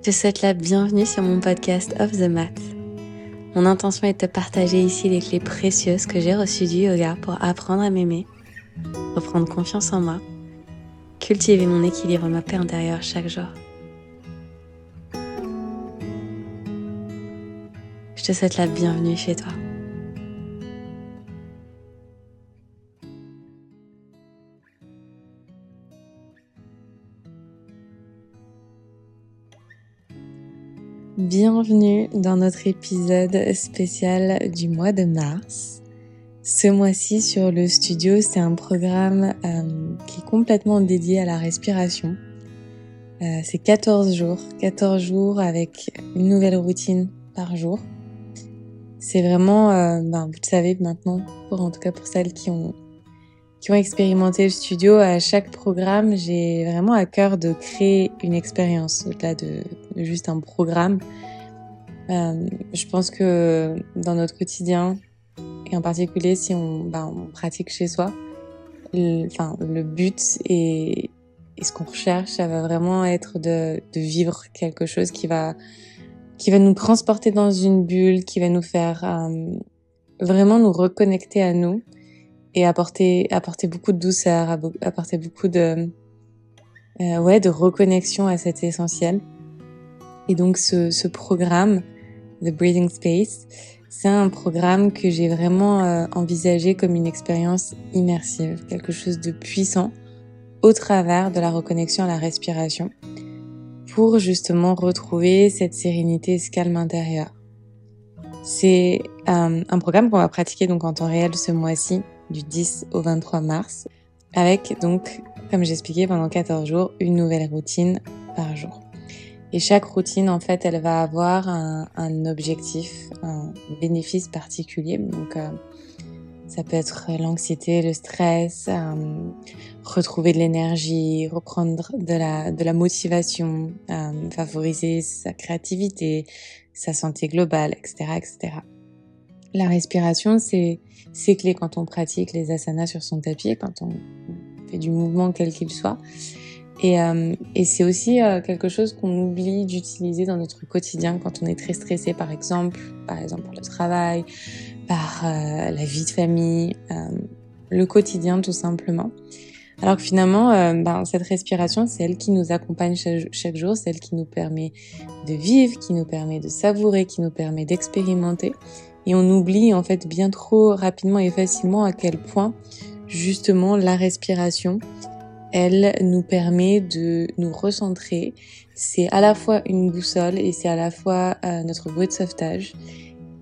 te souhaite la bienvenue sur mon podcast Off the Mat. Mon intention est de te partager ici les clés précieuses que j'ai reçues du yoga pour apprendre à m'aimer, reprendre confiance en moi, cultiver mon équilibre et ma paix intérieure chaque jour. Je te souhaite la bienvenue chez toi. Bienvenue dans notre épisode spécial du mois de mars. Ce mois-ci sur le studio, c'est un programme qui est complètement dédié à la respiration. C'est 14 jours avec une nouvelle routine par jour. C'est vraiment, vous le savez maintenant, en tout cas pour celles qui ont expérimenté le studio, à chaque programme, j'ai vraiment à cœur de créer une expérience au-delà de juste un programme. Je pense que dans notre quotidien, et en particulier si on pratique chez soi, le but et ce qu'on recherche, ça va vraiment être de vivre quelque chose qui va nous transporter dans une bulle, qui va nous faire vraiment nous reconnecter à nous et apporter beaucoup de douceur, apporter beaucoup de reconnexion à cet essentiel. Et donc ce programme, The Breathing Space, c'est un programme que j'ai vraiment envisagé comme une expérience immersive, quelque chose de puissant au travers de la reconnexion à la respiration, pour justement retrouver cette sérénité et ce calme intérieur. C'est un programme qu'on va pratiquer donc en temps réel ce mois-ci, du 10 au 23 mars, avec donc, comme j'expliquais, pendant 14 jours, une nouvelle routine par jour. Et chaque routine, en fait, elle va avoir un objectif, un bénéfice particulier. Donc, ça peut être l'anxiété, le stress, retrouver de l'énergie, reprendre de la motivation, favoriser sa créativité, sa santé globale, etc., etc. La respiration, c'est clé quand on pratique les asanas sur son tapis, quand on fait du mouvement quel qu'il soit. Et c'est aussi quelque chose qu'on oublie d'utiliser dans notre quotidien quand on est très stressé, par exemple par le travail, par la vie de famille, le quotidien tout simplement. Alors que finalement, cette respiration, c'est elle qui nous accompagne chaque jour, c'est elle qui nous permet de vivre, qui nous permet de savourer, qui nous permet d'expérimenter. Et on oublie en fait bien trop rapidement et facilement à quel point justement la respiration, elle nous permet de nous recentrer. C'est à la fois une boussole et c'est à la fois notre bouée de sauvetage.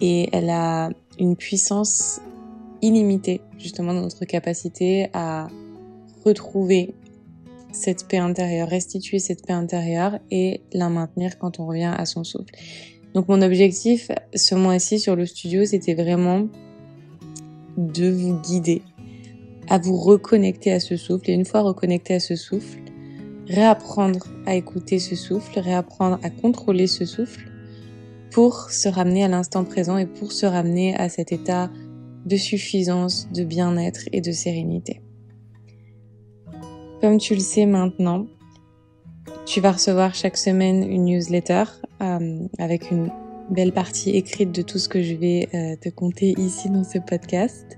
Et elle a une puissance illimitée justement dans notre capacité à retrouver cette paix intérieure, restituer cette paix intérieure et la maintenir quand on revient à son souffle. Donc mon objectif ce mois-ci sur le studio, c'était vraiment de vous guider à vous reconnecter à ce souffle. Et une fois reconnecté à ce souffle, réapprendre à écouter ce souffle, réapprendre à contrôler ce souffle pour se ramener à l'instant présent et pour se ramener à cet état de suffisance, de bien-être et de sérénité. Comme tu le sais maintenant, tu vas recevoir chaque semaine une newsletter avec une belle partie écrite de tout ce que je vais te conter ici dans ce podcast.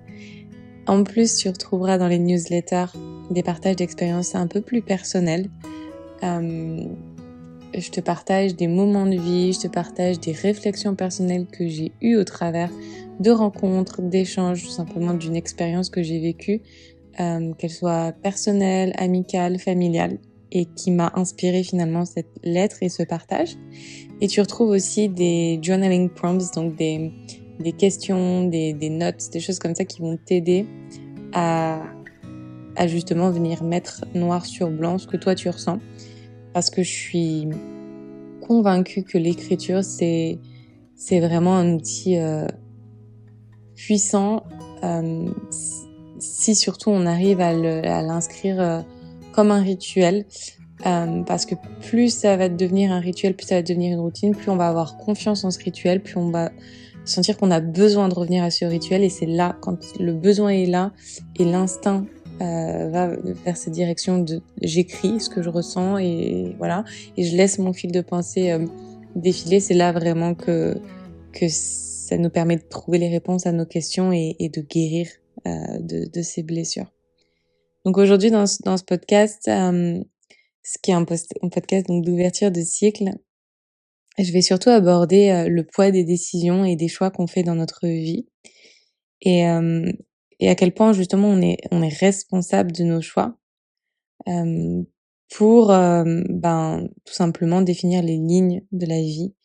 En plus, tu retrouveras dans les newsletters des partages d'expériences un peu plus personnels. Je te partage des moments de vie, je te partage des réflexions personnelles que j'ai eues au travers de rencontres, d'échanges, tout simplement d'une expérience que j'ai vécue, qu'elle soit personnelle, amicale, familiale, et qui m'a inspiré finalement cette lettre et ce partage. Et tu retrouves aussi des journaling prompts, donc des questions, des notes, des choses comme ça qui vont t'aider à justement venir mettre noir sur blanc ce que toi tu ressens. Parce que je suis convaincue que l'écriture, c'est vraiment un outil puissant si surtout on arrive à l'inscrire comme un rituel. Parce que plus ça va devenir un rituel, plus ça va devenir une routine, plus on va avoir confiance en ce rituel, plus on va sentir qu'on a besoin de revenir à ce rituel. Et c'est là, quand le besoin est là et l'instinct va vers cette direction de j'écris ce que je ressens et voilà, et je laisse mon fil de pensée défiler. C'est là vraiment que ça nous permet de trouver les réponses à nos questions et de guérir de ces blessures. Donc aujourd'hui dans ce podcast, ce qui est un podcast donc d'ouverture de cycle, je vais surtout aborder le poids des décisions et des choix qu'on fait dans notre vie et, euh, et à quel point justement on est responsable de nos choix euh, pour tout simplement définir les lignes de la vie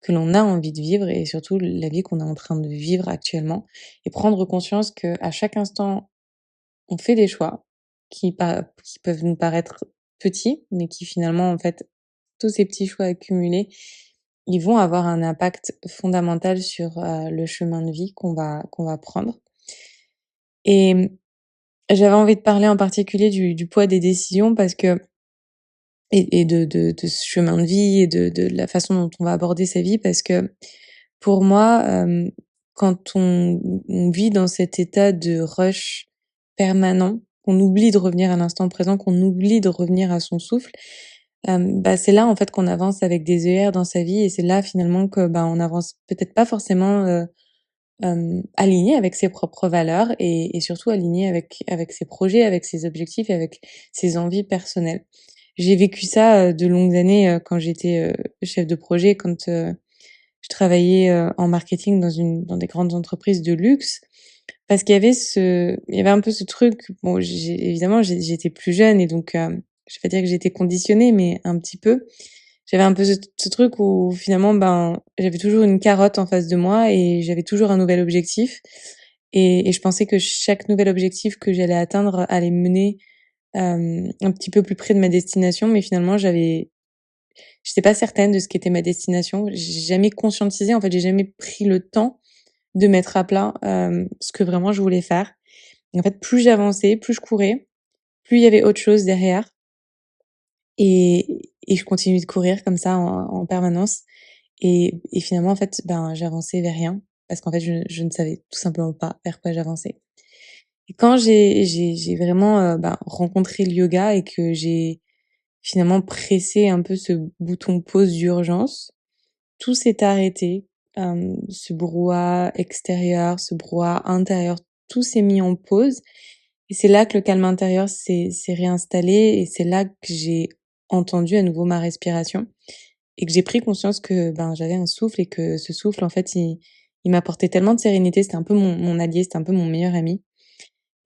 que l'on a envie de vivre et surtout la vie qu'on est en train de vivre actuellement et prendre conscience que à chaque instant on fait des choix qui peuvent nous paraître petits mais qui finalement en fait tous ces petits choix accumulés ils vont avoir un impact fondamental sur le chemin de vie qu'on va prendre et j'avais envie de parler en particulier du poids des décisions parce que et de ce chemin de vie et de la façon dont on va aborder sa vie parce que pour moi, quand on vit dans cet état de rush permanent, qu'on oublie de revenir à l'instant présent, qu'on oublie de revenir à son souffle, c'est là en fait qu'on avance avec des œillères dans sa vie et c'est là finalement que, on avance peut-être pas forcément, aligné avec ses propres valeurs et surtout aligné avec ses projets, avec ses objectifs et avec ses envies personnelles. J'ai vécu ça, de longues années, quand j'étais, chef de projet, quand, je travaillais, en marketing dans des grandes entreprises de luxe. Parce qu'il y avait un peu ce truc, bon évidemment j'étais plus jeune et donc, je vais pas dire que j'étais conditionnée, mais un petit peu. J'avais un peu ce truc où finalement, j'avais toujours une carotte en face de moi et j'avais toujours un nouvel objectif et je pensais que chaque nouvel objectif que j'allais atteindre allait me mener, un petit peu plus près de ma destination, mais finalement j'étais pas certaine de ce qu'était ma destination. J'ai jamais conscientisé, en fait, j'ai jamais pris le temps de mettre à plat, ce que vraiment je voulais faire. Et en fait, plus j'avançais, plus je courais, plus il y avait autre chose derrière et je continue de courir comme ça en permanence et finalement, en fait, j'avançais vers rien parce qu'en fait, je ne savais tout simplement pas vers quoi j'avançais. Et quand j'ai vraiment, rencontré le yoga et que j'ai finalement pressé un peu ce bouton pause d'urgence, tout s'est arrêté. Ce brouhaha extérieur, ce brouhaha intérieur, tout s'est mis en pause et c'est là que le calme intérieur s'est réinstallé et c'est là que j'ai entendu à nouveau ma respiration et que j'ai pris conscience que, j'avais un souffle et que ce souffle, en fait, il m'apportait tellement de sérénité. C'était un peu mon allié, c'était un peu mon meilleur ami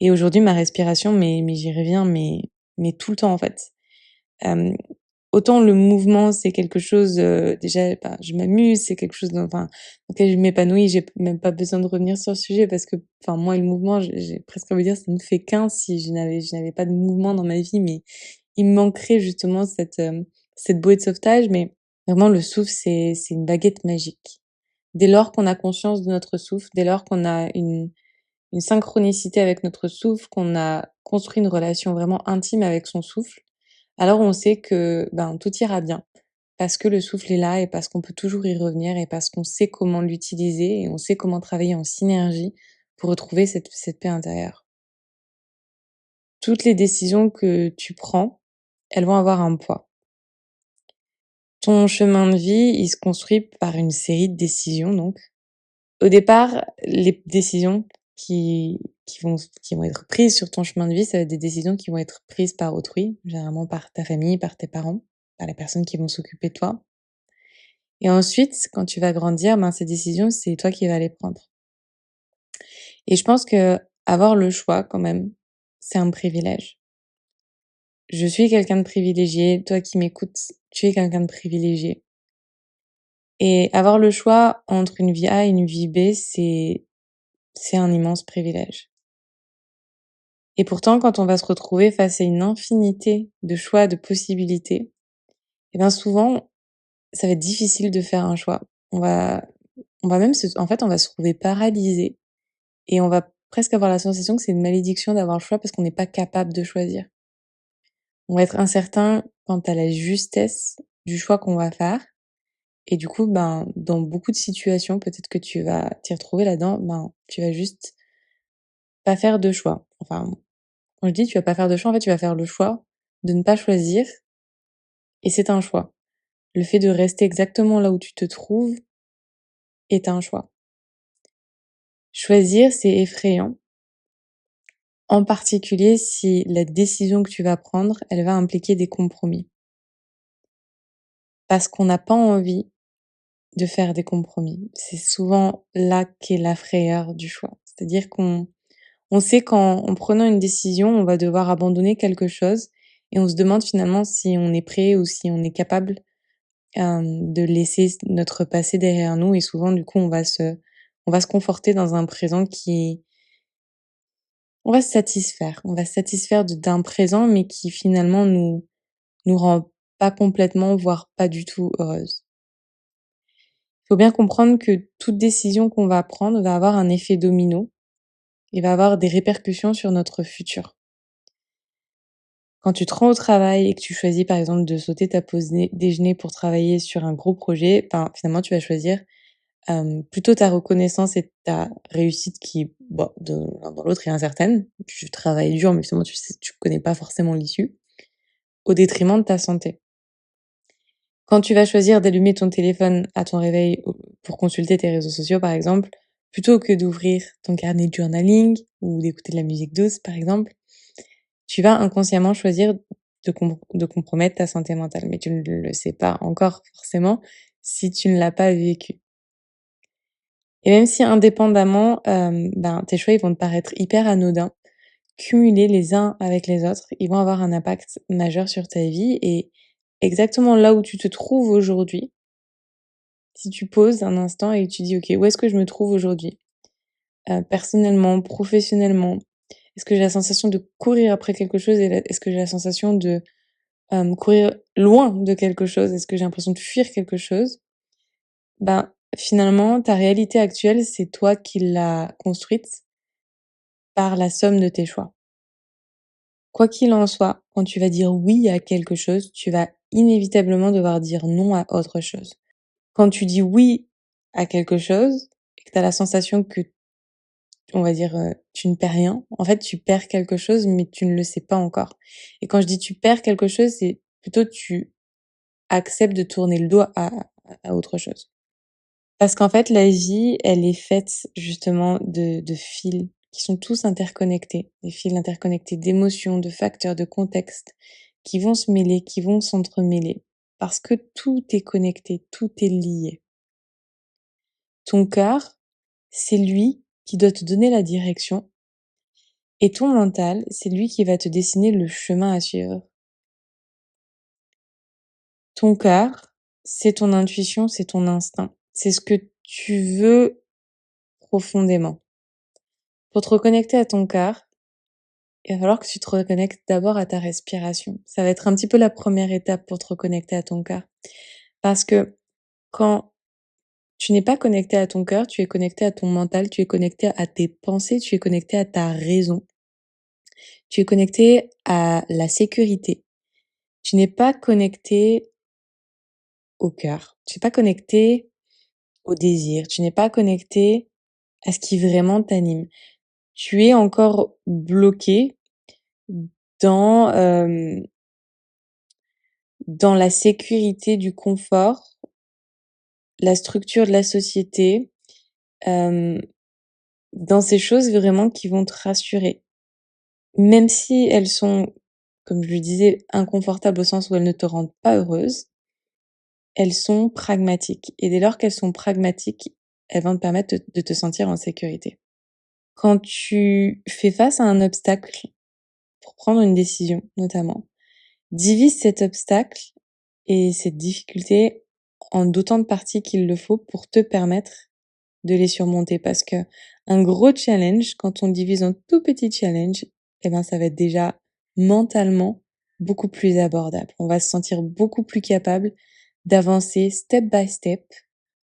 et aujourd'hui, ma respiration, mais j'y reviens, mais tout le temps, en fait. Hem, Autant le mouvement, c'est quelque chose, déjà, je m'amuse, c'est quelque chose dans lequel je m'épanouis. J'ai même pas besoin de revenir sur le sujet parce que, moi et le mouvement, j'ai presque envie de dire, ça ne fait qu'un si je n'avais pas de mouvement dans ma vie, mais il me manquerait justement cette bouée de sauvetage, mais vraiment le souffle, c'est une baguette magique. Dès lors qu'on a conscience de notre souffle, dès lors qu'on a une synchronicité avec notre souffle, qu'on a construit une relation vraiment intime avec son souffle, alors on sait que, tout ira bien. Parce que le souffle est là et parce qu'on peut toujours y revenir et parce qu'on sait comment l'utiliser et on sait comment travailler en synergie pour retrouver cette paix intérieure. Toutes les décisions que tu prends, elles vont avoir un poids. Ton chemin de vie, il se construit par une série de décisions donc. Au départ, les décisions qui vont être prises sur ton chemin de vie, ça va être des décisions qui vont être prises par autrui, généralement par ta famille, par tes parents, par les personnes qui vont s'occuper de toi. Et ensuite, quand tu vas grandir, ces décisions, c'est toi qui vas les prendre. Et je pense que avoir le choix quand même, c'est un privilège. Je suis quelqu'un de privilégié, toi qui m'écoutes, tu es quelqu'un de privilégié. Et avoir le choix entre une vie A et une vie B, c'est un immense privilège. Et pourtant, quand on va se retrouver face à une infinité de choix, de possibilités, souvent, ça va être difficile de faire un choix. On va même en fait, on va se trouver paralysé et on va presque avoir la sensation que c'est une malédiction d'avoir le choix parce qu'on n'est pas capable de choisir. On va être incertain quant à la justesse du choix qu'on va faire et du coup, dans beaucoup de situations, peut-être que tu vas t'y retrouver là-dedans, tu vas juste pas faire de choix. Enfin, Quand je dis tu vas pas faire de choix, en fait, tu vas faire le choix de ne pas choisir et c'est un choix. Le fait de rester exactement là où tu te trouves est un choix. Choisir, c'est effrayant, en particulier si la décision que tu vas prendre, elle va impliquer des compromis. Parce qu'on n'a pas envie de faire des compromis. C'est souvent là qu'est la frayeur du choix. C'est-à-dire qu'on sait qu'en prenant une décision, on va devoir abandonner quelque chose et on se demande finalement si on est prêt ou si on est capable de laisser notre passé derrière nous et souvent du coup on va se conforter dans un présent on va se satisfaire d'un présent mais qui finalement nous rend pas complètement voire pas du tout heureuse. Il faut bien comprendre que toute décision qu'on va prendre va avoir un effet domino et va avoir des répercussions sur notre futur. Quand tu te rends au travail et que tu choisis par exemple de sauter ta pause déjeuner pour travailler sur un gros projet, ben, finalement tu vas choisir plutôt ta reconnaissance et ta réussite qui, bon, de l'un dans l'autre est incertaine. Tu travailles dur, mais finalement tu connais pas forcément l'issue, au détriment de ta santé. Quand tu vas choisir d'allumer ton téléphone à ton réveil pour consulter tes réseaux sociaux, par exemple, plutôt que d'ouvrir ton carnet de journaling ou d'écouter de la musique douce, par exemple, tu vas inconsciemment choisir de compromettre ta santé mentale. Mais tu ne le sais pas encore forcément si tu ne l'as pas vécu. Et même si indépendamment, ben, tes choix, ils vont te paraître hyper anodins, cumulés les uns avec les autres, ils vont avoir un impact majeur sur ta vie et exactement là où tu te trouves aujourd'hui, si tu poses un instant et tu dis: «OK, où est-ce que je me trouve aujourd'hui? Personnellement, professionnellement? Est-ce que j'ai la sensation de courir après quelque chose est-ce que j'ai la sensation de, courir loin de quelque chose? Est-ce que j'ai l'impression de fuir quelque chose?» Ben, finalement, ta réalité actuelle, c'est toi qui l'as construite par la somme de tes choix. Quoi qu'il en soit, quand tu vas dire oui à quelque chose, tu vas inévitablement devoir dire non à autre chose. Quand tu dis oui à quelque chose et que tu as la sensation que, on va dire, tu ne perds rien, en fait, tu perds quelque chose, mais tu ne le sais pas encore. Et quand je dis tu perds quelque chose, c'est plutôt tu acceptes de tourner le dos à autre chose. Parce qu'en fait, la vie, elle est faite justement de fils qui sont tous interconnectés, des fils interconnectés d'émotions, de facteurs, de contextes, qui vont se mêler, qui vont s'entremêler. Parce que tout est connecté, tout est lié. Ton cœur, c'est lui qui doit te donner la direction, et ton mental, c'est lui qui va te dessiner le chemin à suivre. Ton cœur, c'est ton intuition, c'est ton instinct. C'est ce que tu veux profondément. Pour te reconnecter à ton cœur, il va falloir que tu te reconnectes d'abord à ta respiration. Ça va être un petit peu la première étape pour te reconnecter à ton cœur. Parce que quand tu n'es pas connecté à ton cœur, tu es connecté à ton mental, tu es connecté à tes pensées, tu es connecté à ta raison, tu es connecté à la sécurité. Tu n'es pas connecté au cœur, tu n'es pas connecté au désir, tu n'es pas connecté à ce qui vraiment t'anime. Tu es encore bloqué dans, dans la sécurité du confort, la structure de la société, hem, dans ces choses vraiment qui vont te rassurer. Même si elles sont, comme je le disais, inconfortables au sens où elles ne te rendent pas heureuse, elles sont pragmatiques et dès lors qu'elles sont pragmatiques, elles vont te permettre de te sentir en sécurité. Quand tu fais face à un obstacle, pour prendre une décision notamment, divise cet obstacle et cette difficulté en d'autant de parties qu'il le faut pour te permettre de les surmonter. Parce que un gros challenge, quand on le divise en tout petits challenges, eh ben, ça va être déjà mentalement beaucoup plus abordable. On va se sentir beaucoup plus capable d'avancer step by step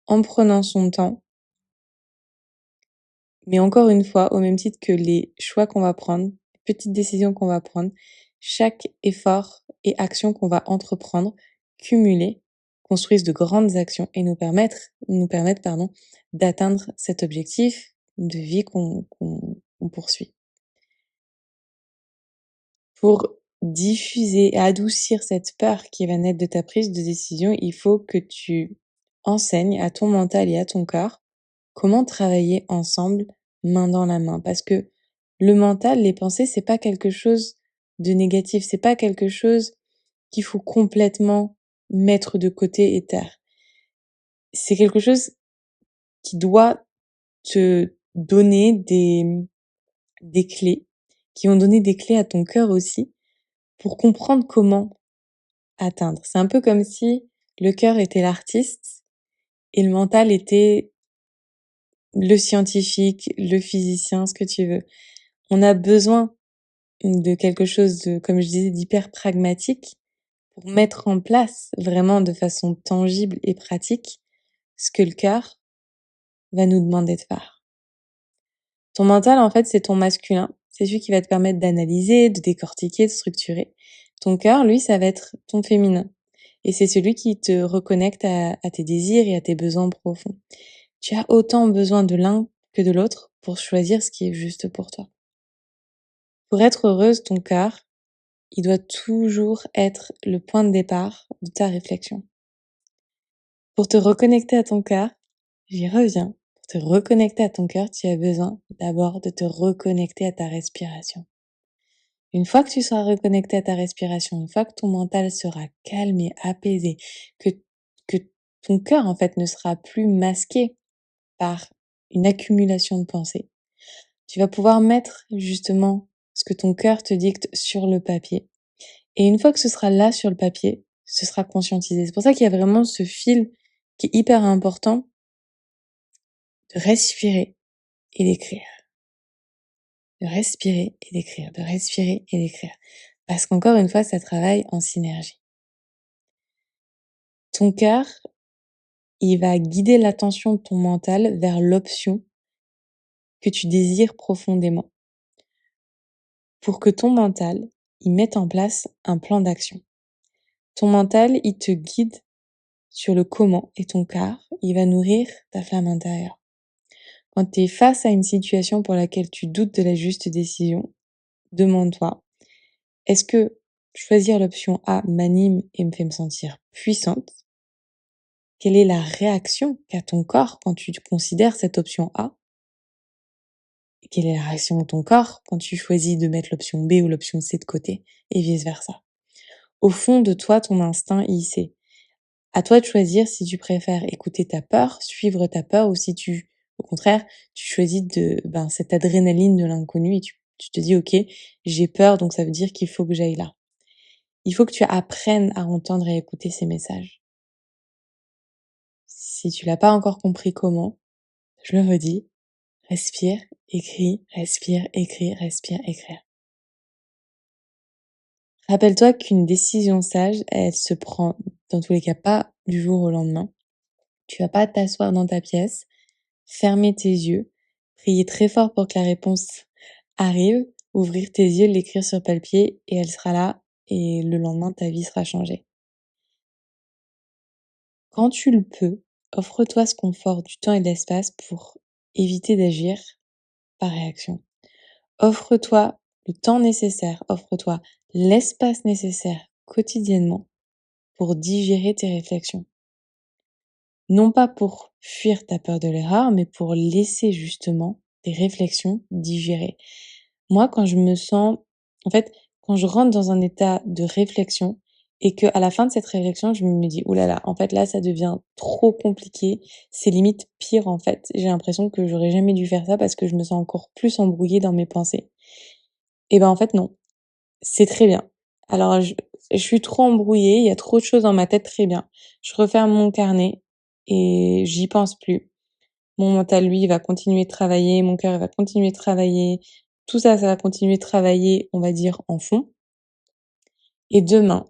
en prenant son temps. Mais encore une fois, au même titre que les choix qu'on va prendre, les petites décisions qu'on va prendre, chaque effort et action qu'on va entreprendre, cumulés, construisent de grandes actions et nous permettent, pardon, d'atteindre cet objectif de vie qu'on poursuit. Pour diffuser et adoucir cette peur qui va naître de ta prise de décision, il faut que tu enseignes à ton mental et à ton corps comment travailler ensemble, main dans la main. Parce que le mental, les pensées, c'est pas quelque chose de négatif, c'est pas quelque chose qu'il faut complètement mettre de côté et taire. C'est quelque chose qui doit te donner des clés, qui vont donner des clés à ton cœur aussi, pour comprendre comment atteindre. C'est un peu comme si le cœur était l'artiste et le mental était le scientifique, le physicien, ce que tu veux. On a besoin de quelque chose de, comme je disais, d'hyper pragmatique pour mettre en place vraiment de façon tangible et pratique ce que le cœur va nous demander de faire. Ton mental, en fait, c'est ton masculin. C'est celui qui va te permettre d'analyser, de décortiquer, de structurer. Ton cœur, lui, ça va être ton féminin. Et c'est celui qui te reconnecte à tes désirs et à tes besoins profonds. Tu as autant besoin de l'un que de l'autre pour choisir ce qui est juste pour toi. Pour être heureuse, ton cœur, il doit toujours être le point de départ de ta réflexion. Pour te reconnecter à ton cœur, j'y reviens. Pour te reconnecter à ton cœur, tu as besoin d'abord de te reconnecter à ta respiration. Une fois que tu seras reconnecté à ta respiration, une fois que ton mental sera calme et apaisé, que ton cœur, en fait, ne sera plus masqué par une accumulation de pensées, tu vas pouvoir mettre justement ce que ton cœur te dicte sur le papier. Et une fois que ce sera là sur le papier, ce sera conscientisé. C'est pour ça qu'il y a vraiment ce fil qui est hyper important de respirer et d'écrire. De respirer et d'écrire, de respirer et d'écrire. Parce qu'encore une fois, ça travaille en synergie. Ton cœur, il va guider l'attention de ton mental vers l'option que tu désires profondément pour que ton mental, il mette en place un plan d'action. Ton mental, il te guide sur le comment et ton cœur, il va nourrir ta flamme intérieure. Quand tu es face à une situation pour laquelle tu doutes de la juste décision, demande-toi, est-ce que choisir l'option A m'anime et me fait me sentir puissante? Quelle est la réaction qu'a ton corps quand tu considères cette option A? Et quelle est la réaction de ton corps quand tu choisis de mettre l'option B ou l'option C de côté et vice versa? Au fond de toi, ton instinct, il sait. À toi de choisir si tu préfères écouter ta peur, suivre ta peur, ou si au contraire, tu choisis cette adrénaline de l'inconnu et tu te dis, OK, j'ai peur, donc ça veut dire qu'il faut que j'aille là. Il faut que tu apprennes à entendre et écouter ces messages. Si tu l'as pas encore compris comment, je le redis, respire, écris, respire, écris, respire, écrire. Rappelle-toi qu'une décision sage, elle se prend dans tous les cas pas du jour au lendemain. Tu vas pas t'asseoir dans ta pièce, fermer tes yeux, prier très fort pour que la réponse arrive, ouvrir tes yeux, l'écrire sur papier et elle sera là et le lendemain ta vie sera changée. Quand tu le peux, offre-toi ce confort du temps et de l'espace pour éviter d'agir par réaction. Offre-toi le temps nécessaire, offre-toi l'espace nécessaire quotidiennement pour digérer tes réflexions. Non pas pour fuir ta peur de l'erreur, mais pour laisser justement tes réflexions digérer. Moi, quand je me sens, en fait, quand je rentre dans un état de réflexion et que à la fin de cette réflexion, je me dis, ouh là là, en fait, là, ça devient trop compliqué. C'est limite pire, en fait. J'ai l'impression que j'aurais jamais dû faire ça parce que je me sens encore plus embrouillée dans mes pensées. Et ben, en fait, non. C'est très bien. Alors, je suis trop embrouillée, il y a trop de choses dans ma tête, très bien. Je referme mon carnet et j'y pense plus. Mon mental, lui, va continuer de travailler, mon cœur, il va continuer de travailler. Tout ça, ça va continuer de travailler, on va dire, en fond. Et demain,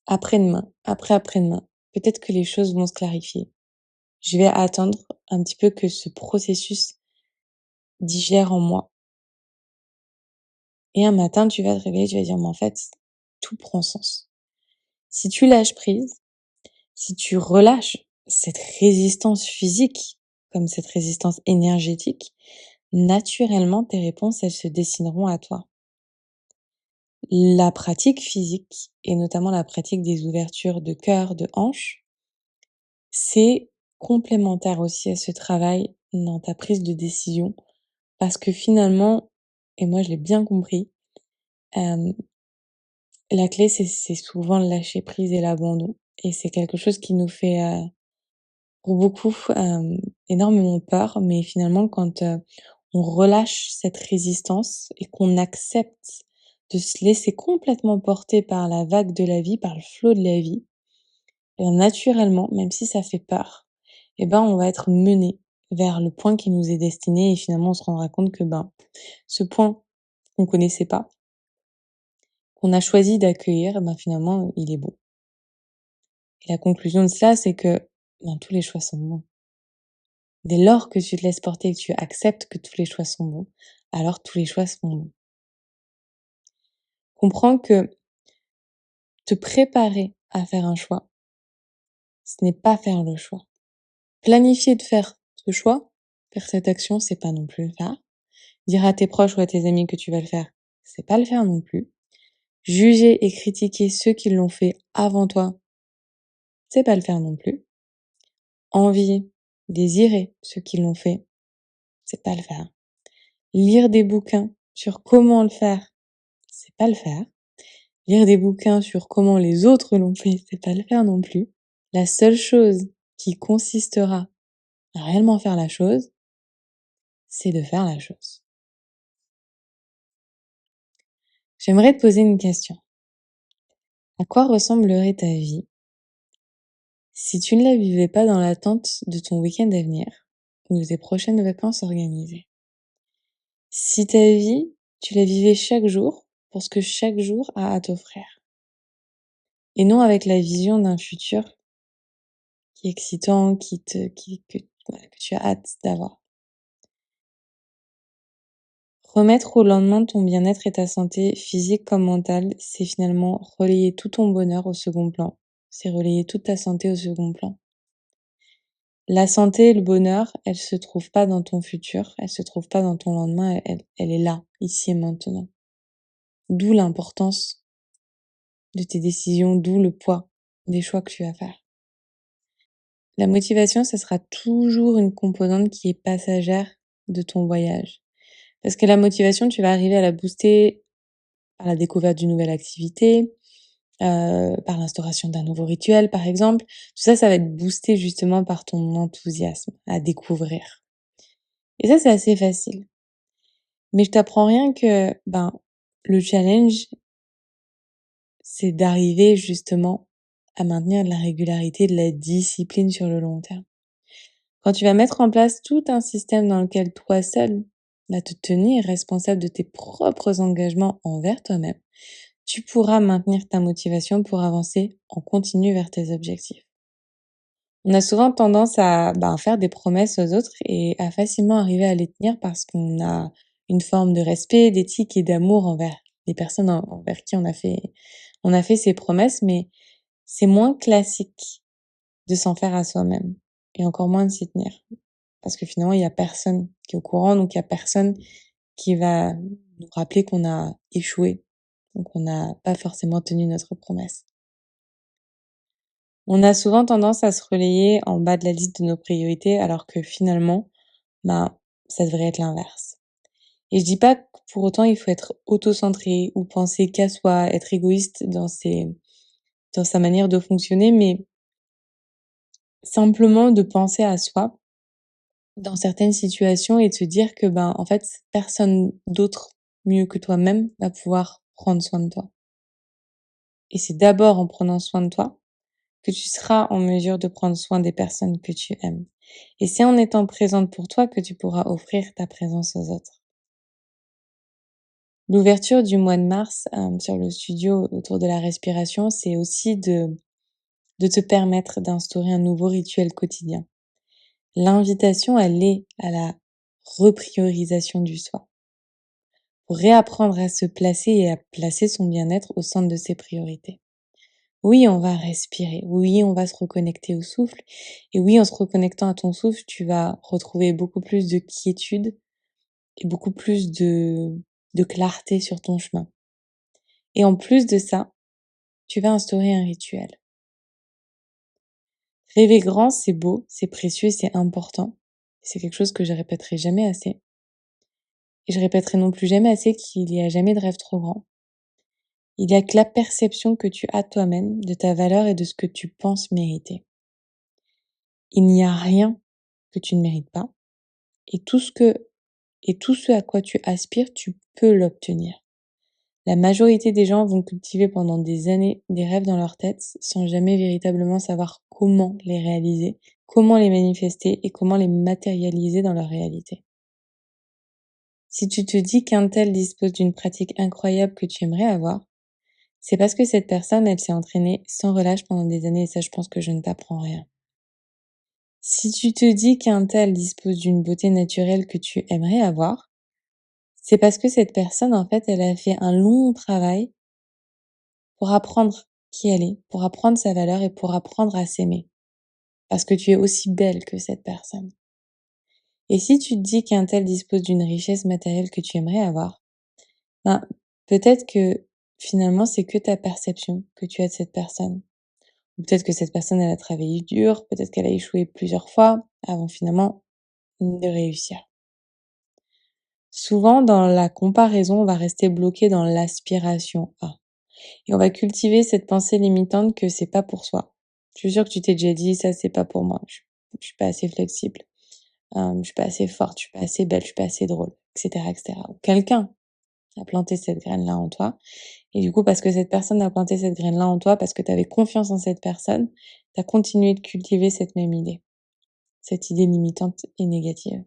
après-demain, après-après-demain, peut-être que les choses vont se clarifier. Je vais attendre un petit peu que ce processus digère en moi. Et un matin, tu vas te réveiller, tu vas dire, mais en fait, tout prend sens. Si tu lâches prise, si tu relâches cette résistance physique, comme cette résistance énergétique, naturellement, tes réponses, elles se dessineront à toi. La pratique physique et notamment la pratique des ouvertures de cœur, de hanche, c'est complémentaire aussi à ce travail dans ta prise de décision parce que finalement, et moi je l'ai bien compris, hem, la clé c'est souvent le lâcher prise et l'abandon et c'est quelque chose qui nous fait, pour beaucoup, énormément peur, mais finalement quand, on relâche cette résistance et qu'on accepte de se laisser complètement porter par la vague de la vie, par le flot de la vie, et bien naturellement, même si ça fait peur, et ben, on va être mené vers le point qui nous est destiné et finalement on se rendra compte que, ben, ce point qu'on connaissait pas, qu'on a choisi d'accueillir, ben, finalement, il est bon. Et la conclusion de cela, c'est que, ben, tous les choix sont bons. Dès lors que tu te laisses porter et que tu acceptes que tous les choix sont bons, alors tous les choix seront bons. Comprends que te préparer à faire un choix, ce n'est pas faire le choix. Planifier de faire ce choix, faire cette action, c'est pas non plus le faire. Dire à tes proches ou à tes amis que tu vas le faire, c'est pas le faire non plus. Juger et critiquer ceux qui l'ont fait avant toi, c'est pas le faire non plus. Envier, désirer ceux qui l'ont fait, c'est pas le faire. Lire des bouquins sur comment le faire, c'est pas le faire. Lire des bouquins sur comment les autres l'ont fait, c'est pas le faire non plus. La seule chose qui consistera à réellement faire la chose, c'est de faire la chose. J'aimerais te poser une question. À quoi ressemblerait ta vie si tu ne la vivais pas dans l'attente de ton week-end à venir ou de tes prochaines vacances organisées? Si ta vie, tu la vivais chaque jour pour ce que chaque jour a à t'offrir et non avec la vision d'un futur qui est excitant, voilà, que tu as hâte d'avoir. Remettre au lendemain ton bien-être et ta santé physique comme mentale, c'est finalement relayer tout ton bonheur au second plan. C'est relayer toute ta santé au second plan. La santé et le bonheur, elles se trouvent pas dans ton futur, elles se trouvent pas dans ton lendemain, elle est là, ici et maintenant. D'où l'importance de tes décisions, d'où le poids des choix que tu vas faire. La motivation, ça sera toujours une composante qui est passagère de ton voyage. Parce que la motivation, tu vas arriver à la booster par la découverte d'une nouvelle activité, par l'instauration d'un nouveau rituel, par exemple. Tout ça, ça va être boosté justement par ton enthousiasme à découvrir. Et ça, c'est assez facile. Mais je t'apprends rien que, ben, le challenge, c'est d'arriver justement à maintenir de la régularité, de la discipline sur le long terme. Quand tu vas mettre en place tout un système dans lequel toi seul vas te tenir responsable de tes propres engagements envers toi-même, tu pourras maintenir ta motivation pour avancer en continu vers tes objectifs. On a souvent tendance à faire des promesses aux autres et à facilement arriver à les tenir parce qu'on a une forme de respect, d'éthique et d'amour envers les personnes envers qui on a fait ces promesses, mais c'est moins classique de s'en faire à soi-même et encore moins de s'y tenir. Parce que finalement, il y a personne qui est au courant, donc il y a personne qui va nous rappeler qu'on a échoué, donc on n'a pas forcément tenu notre promesse. On a souvent tendance à se relayer en bas de la liste de nos priorités alors que finalement, ben, ça devrait être l'inverse. Et je dis pas que pour autant il faut être auto-centré ou penser qu'à soi, être égoïste dans sa manière de fonctionner, mais simplement de penser à soi dans certaines situations et de se dire que, ben, en fait, personne d'autre mieux que toi-même va pouvoir prendre soin de toi. Et c'est d'abord en prenant soin de toi que tu seras en mesure de prendre soin des personnes que tu aimes. Et c'est en étant présente pour toi que tu pourras offrir ta présence aux autres. L'ouverture du mois de mars, sur le studio autour de la respiration, c'est aussi de te permettre d'instaurer un nouveau rituel quotidien. L'invitation, elle est à la repriorisation du soi. Pour réapprendre à se placer et à placer son bien-être au centre de ses priorités. Oui, on va respirer. Oui, on va se reconnecter au souffle. Et oui, en se reconnectant à ton souffle, tu vas retrouver beaucoup plus de quiétude et beaucoup plus de clarté sur ton chemin. Et en plus de ça, tu vas instaurer un rituel. Rêver grand, c'est beau, c'est précieux, c'est important. C'est quelque chose que je répéterai jamais assez. Et je répéterai non plus jamais assez qu'il n'y a jamais de rêve trop grand. Il y a que la perception que tu as toi-même de ta valeur et de ce que tu penses mériter. Il n'y a rien que tu ne mérites pas. Et tout ce à quoi tu aspires, tu peux l'obtenir. La majorité des gens vont cultiver pendant des années des rêves dans leur tête sans jamais véritablement savoir comment les réaliser, comment les manifester et comment les matérialiser dans leur réalité. Si tu te dis qu'un tel dispose d'une pratique incroyable que tu aimerais avoir, c'est parce que cette personne, elle s'est entraînée sans relâche pendant des années et ça, je pense que je ne t'apprends rien. Si tu te dis qu'un tel dispose d'une beauté naturelle que tu aimerais avoir, c'est parce que cette personne, en fait, elle a fait un long travail pour apprendre qui elle est, pour apprendre sa valeur et pour apprendre à s'aimer. Parce que tu es aussi belle que cette personne. Et si tu te dis qu'un tel dispose d'une richesse matérielle que tu aimerais avoir, ben, peut-être que finalement, c'est que ta perception que tu as de cette personne. Ou peut-être que cette personne, elle a travaillé dur, peut-être qu'elle a échoué plusieurs fois avant finalement de réussir. Souvent, dans la comparaison, on va rester bloqué dans l'aspiration à. Et on va cultiver cette pensée limitante que c'est pas pour soi. Je suis sûre que tu t'es déjà dit, ça, c'est pas pour moi. Je suis pas assez flexible. Je suis pas assez forte. Je suis pas assez belle. Je suis pas assez drôle, etc., etc. Ou quelqu'un a planté cette graine-là en toi. Et du coup, parce que cette personne a planté cette graine-là en toi, parce que tu avais confiance en cette personne, tu as continué de cultiver cette même idée. Cette idée limitante et négative.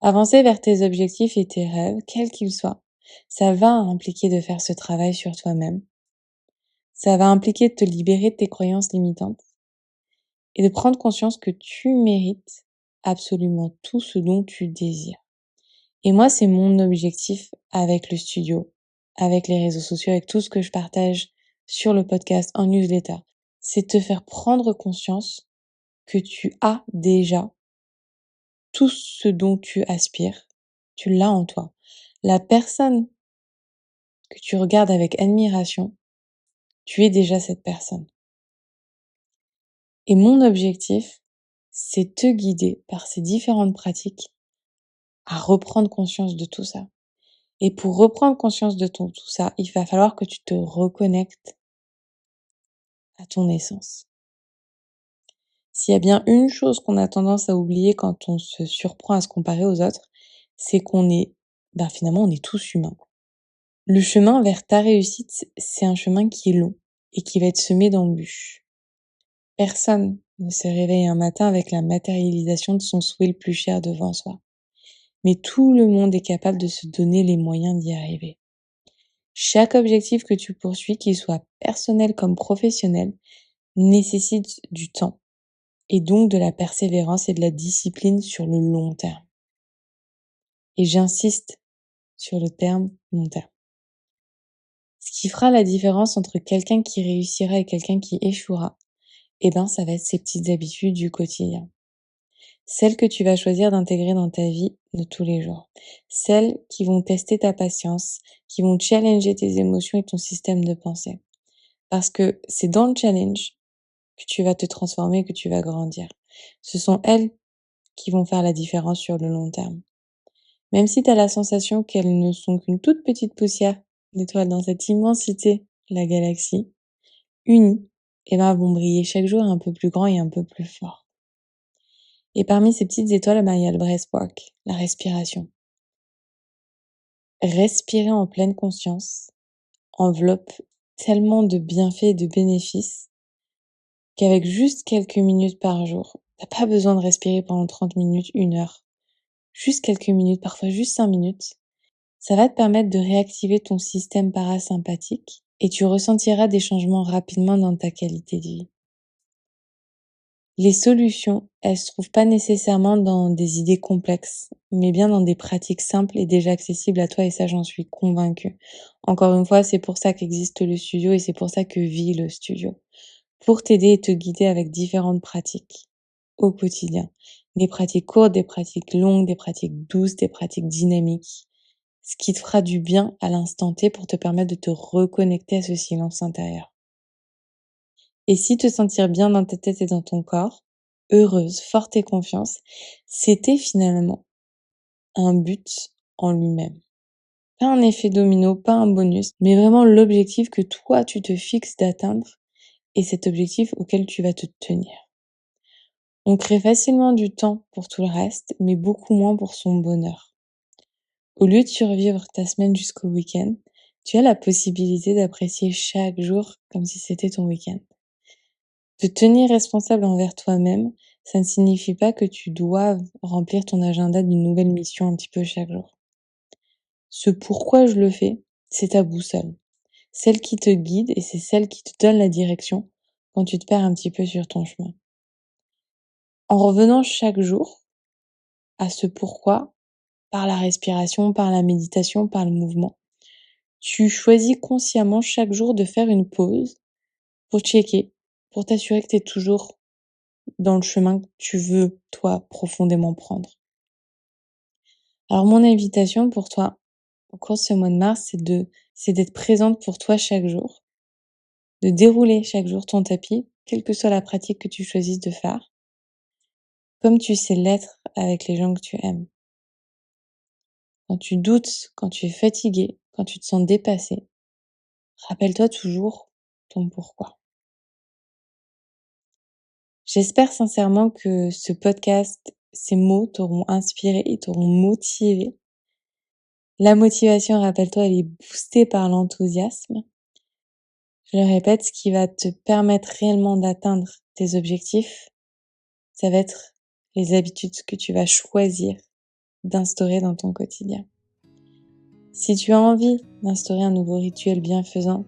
Avancer vers tes objectifs et tes rêves, quels qu'ils soient, ça va impliquer de faire ce travail sur toi-même. Ça va impliquer de te libérer de tes croyances limitantes et de prendre conscience que tu mérites absolument tout ce dont tu désires. Et moi, c'est mon objectif avec le studio, avec les réseaux sociaux, avec tout ce que je partage sur le podcast, en newsletter. C'est te faire prendre conscience que tu as déjà tout ce dont tu aspires. Tu l'as en toi. La personne que tu regardes avec admiration, tu es déjà cette personne. Et mon objectif, c'est te guider par ces différentes pratiques à reprendre conscience de tout ça. Et pour reprendre conscience de tout ça, il va falloir que tu te reconnectes à ton essence. S'il y a bien une chose qu'on a tendance à oublier quand on se surprend à se comparer aux autres, c'est qu'on est, finalement, on est tous humains. Le chemin vers ta réussite, c'est un chemin qui est long et qui va être semé d'embûches. Personne ne se réveille un matin avec la matérialisation de son souhait le plus cher devant soi. Mais tout le monde est capable de se donner les moyens d'y arriver. Chaque objectif que tu poursuis, qu'il soit personnel comme professionnel, nécessite du temps et donc de la persévérance et de la discipline sur le long terme. Et j'insiste sur le terme long terme. Ce qui fera la différence entre quelqu'un qui réussira et quelqu'un qui échouera, ça va être ces petites habitudes du quotidien. Celles que tu vas choisir d'intégrer dans ta vie de tous les jours. Celles qui vont tester ta patience, qui vont challenger tes émotions et ton système de pensée. Parce que c'est dans le challenge que tu vas te transformer, que tu vas grandir. Ce sont elles qui vont faire la différence sur le long terme. Même si tu as la sensation qu'elles ne sont qu'une toute petite poussière d'étoiles dans cette immensité, la galaxie, unies, vont briller chaque jour un peu plus grand et un peu plus fort. Et parmi ces petites étoiles, il y a le breathwork, la respiration. Respirer en pleine conscience enveloppe tellement de bienfaits et de bénéfices qu'avec juste quelques minutes par jour, t'as pas besoin de respirer pendant 30 minutes, 1 heure, juste quelques minutes, parfois juste 5 minutes, ça va te permettre de réactiver ton système parasympathique et tu ressentiras des changements rapidement dans ta qualité de vie. Les solutions, elles se trouvent pas nécessairement dans des idées complexes, mais bien dans des pratiques simples et déjà accessibles à toi et ça, j'en suis convaincue. Encore une fois, c'est pour ça qu'existe le studio et c'est pour ça que vit le studio. Pour t'aider et te guider avec différentes pratiques au quotidien. Des pratiques courtes, des pratiques longues, des pratiques douces, des pratiques dynamiques. ce qui te fera du bien à l'instant T pour te permettre de te reconnecter à ce silence intérieur. Et si te sentir bien dans ta tête et dans ton corps, heureuse, forte et confiance, c'était finalement un but en lui-même. Pas un effet domino, pas un bonus, mais vraiment l'objectif que toi tu te fixes d'atteindre et cet objectif auquel tu vas te tenir. On crée facilement du temps pour tout le reste, mais beaucoup moins pour son bonheur. Au lieu de survivre ta semaine jusqu'au week-end, tu as la possibilité d'apprécier chaque jour comme si c'était ton week-end. Te tenir responsable envers toi-même, ça ne signifie pas que tu doives remplir ton agenda d'une nouvelle mission un petit peu chaque jour. Ce pourquoi je le fais, c'est ta boussole. Celle qui te guide et c'est celle qui te donne la direction quand tu te perds un petit peu sur ton chemin. En revenant chaque jour à ce pourquoi, par la respiration, par la méditation, par le mouvement, tu choisis consciemment chaque jour de faire une pause pour checker, pour t'assurer que tu es toujours dans le chemin que tu veux, toi, profondément prendre. Alors, mon invitation pour toi, au cours de ce mois de mars, c'est d'être présente pour toi chaque jour, de dérouler chaque jour ton tapis, quelle que soit la pratique que tu choisisses de faire, comme tu sais l'être avec les gens que tu aimes. Quand tu doutes, quand tu es fatigué, quand tu te sens dépassé, rappelle-toi toujours ton pourquoi. J'espère sincèrement que ce podcast, ces mots t'auront inspiré et t'auront motivé. La motivation, rappelle-toi, elle est boostée par l'enthousiasme. Je le répète, ce qui va te permettre réellement d'atteindre tes objectifs, ça va être les habitudes que tu vas choisir d'instaurer dans ton quotidien. Si tu as envie d'instaurer un nouveau rituel bienfaisant,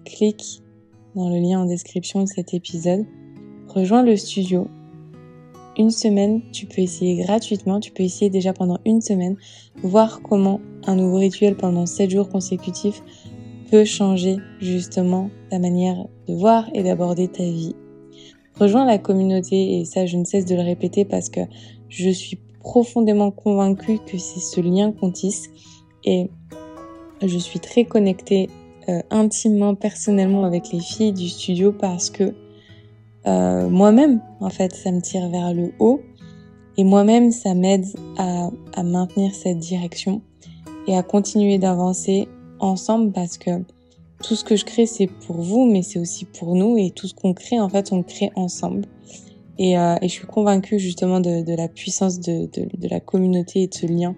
clique dans le lien en description de cet épisode. Rejoins le studio. Une semaine, tu peux essayer gratuitement, tu peux essayer déjà pendant une semaine, voir comment un nouveau rituel pendant 7 jours consécutifs peut changer justement ta manière de voir et d'aborder ta vie. Rejoins la communauté et ça je ne cesse de le répéter parce que je suis profondément convaincue que c'est ce lien qu'on tisse et je suis très connectée intimement, personnellement avec les filles du studio parce que moi-même, en fait, ça me tire vers le haut et moi-même, ça m'aide à maintenir cette direction et à continuer d'avancer ensemble parce que tout ce que je crée, c'est pour vous, mais c'est aussi pour nous et tout ce qu'on crée, en fait, on le crée ensemble. Et je suis convaincue justement de la puissance de la communauté et de ce lien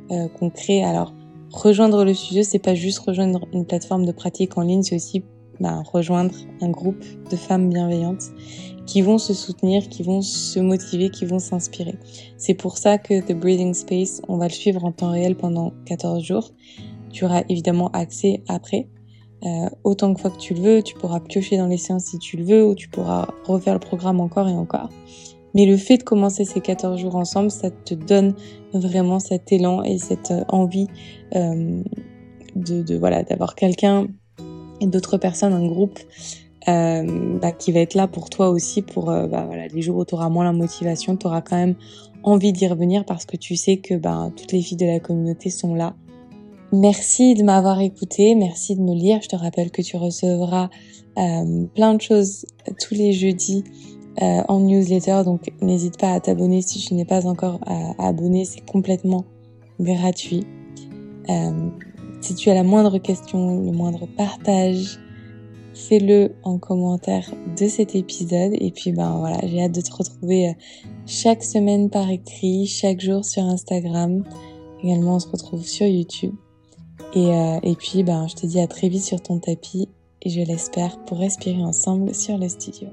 qu'on crée. Alors, rejoindre le studio, c'est pas juste rejoindre une plateforme de pratique en ligne, c'est aussi rejoindre un groupe de femmes bienveillantes qui vont se soutenir, qui vont se motiver, qui vont s'inspirer. C'est pour ça que The Breathing Space, on va le suivre en temps réel pendant 14 jours. Tu auras évidemment accès après, autant de fois que tu le veux, tu pourras piocher dans les séances si tu le veux, ou tu pourras refaire le programme encore et encore. Mais le fait de commencer ces 14 jours ensemble, ça te donne vraiment cet élan et cette envie d'avoir quelqu'un et d'autres personnes, un groupe qui va être là pour toi aussi pour les jours où tu auras moins la motivation, tu auras quand même envie d'y revenir parce que tu sais que toutes les filles de la communauté sont là. Merci de m'avoir écouté, merci de me lire. Je te rappelle que tu recevras plein de choses tous les jeudis en newsletter, donc n'hésite pas à t'abonner si tu n'es pas encore abonné, c'est complètement gratuit. Si tu as la moindre question, le moindre partage, fais-le en commentaire de cet épisode. Et puis j'ai hâte de te retrouver chaque semaine par écrit, chaque jour sur Instagram. Également, on se retrouve sur YouTube. Et puis je te dis à très vite sur ton tapis, et je l'espère, pour respirer ensemble sur le studio.